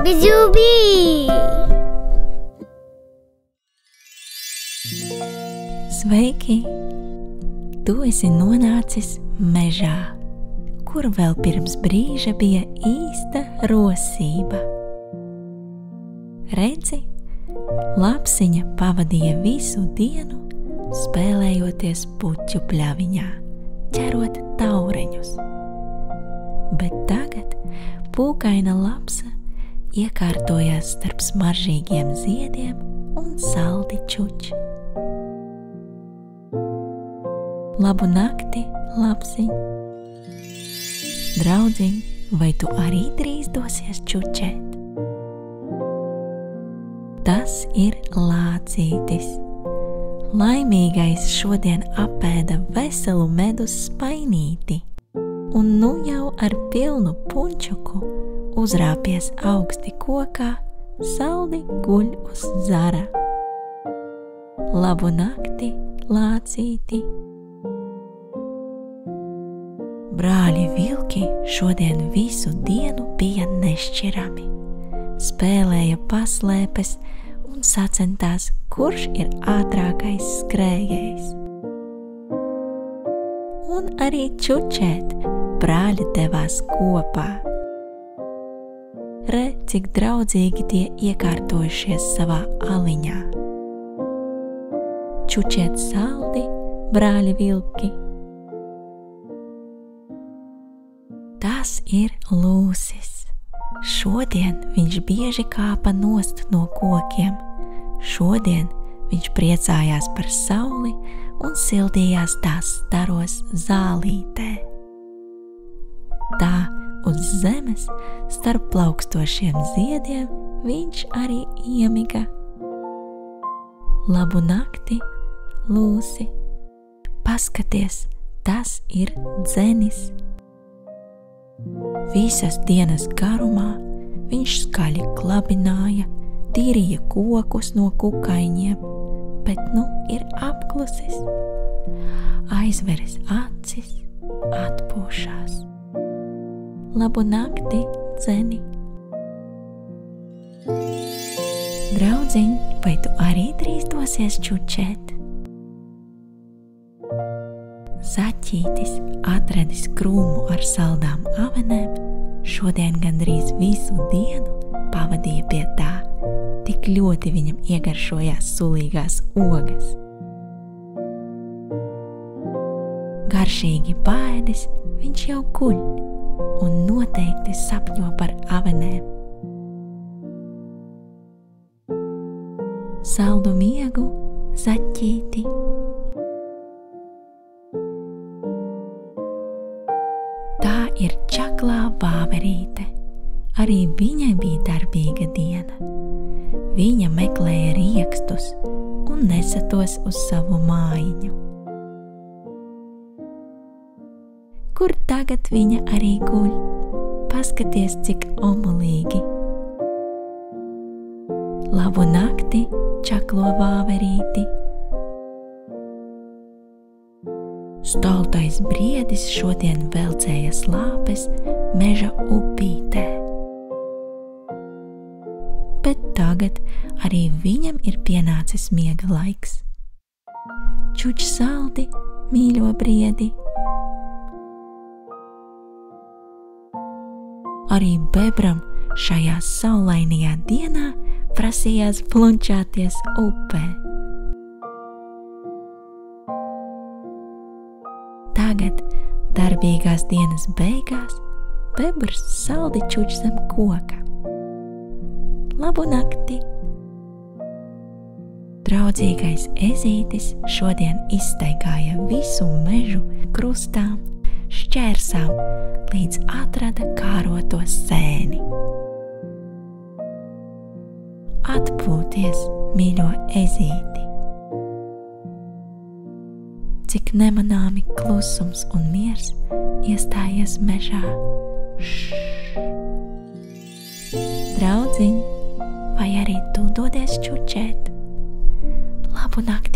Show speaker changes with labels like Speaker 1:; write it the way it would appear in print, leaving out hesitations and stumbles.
Speaker 1: Bijubī!
Speaker 2: Sveiki! Tu esi nonācis mežā, kur vēl pirms brīža bija īsta rosība. Redzi, lapsiņa pavadīja visu dienu, spēlējoties puķu pļaviņā, ķerot taureņus. Bet tagad pūkaina lapsa iekārtojās starp smaržīgiem ziediem un saldi čuči. Labu nakti, lapsiņ! Draudziņ, vai tu arī drīz dosies čučēt? Tas ir lācītis. Laimīgais šodien apēda veselu medus spainīti, un nu jau ar pilnu punčuku uzrāpies augsti kokā, saldi guļ uz zara. Labu nakti, lācīti! Brāļi vilki šodien visu dienu bija nešķirami. Spēlēja paslēpes un sacentās, kurš ir ātrākais skrējējs. Un arī čučēt brāļi devās kopā. Re, cik draudzīgi tie iekārtojušies savā aliņā. Čučēt saldi, brāļi vilki. Tas ir lūsis. Šodien viņš bieži kāpa nost no kokiem. Šodien viņš priecājās par sauli un sildījās tās staros zālītē. Tā uz zemes starp plaukstošiem ziediem viņš arī iemiga. Labu nakti, lūsi! Paskaties, tas ir dzenis. Visas dienas garumā viņš skaļi klabināja, tīrīja kokus no kukaiņiem, bet nu ir apklusis. Aizveris acis, atpūšās. Labu nakti, dzeni! Draudziņ, vai tu arī drīz dosies čučēt? Zaķītis, atradis krūmu ar saldām avenēm, šodien gandrīz visu dienu pavadīja pie tā, tik ļoti viņam iegaršojās sulīgās ogas. Garšīgi paēdis, viņš jau guļ un noteikti sapņo par avenēm. Saldu miegu, zaķīti! Tā ir čaklā vāverīte. Arī viņai bija darbīga diena. Viņa meklēja riekstus un nesa tos uz savu mājiņu. Kur tagad viņa arī guļ? Paskaties, cik omulīgi. Labu nakti, čaklo vāverīti! Stultais briedis šodien velcēja slāpes meža upītē. Bet tagad arī viņam ir pienācis miega laiks. Čuč saldi, mīļo briedi! Arī bebram šajā saulainajā dienā prasījās plunčāties upē. Tagad, darbīgās dienas beigās, bebrs saldi čuč zem koka. Labu nakti! Draudzīgais ezītis šodien izstaigāja visu mežu krustām, šķērsām, līdz atrada kāroto sēni. Atpūties, mīļo ezīti! Cik nemanāmi klusums un miers iestājies mežā. Draudziņ, vai arī tu dodies čučēt? Labu nakti!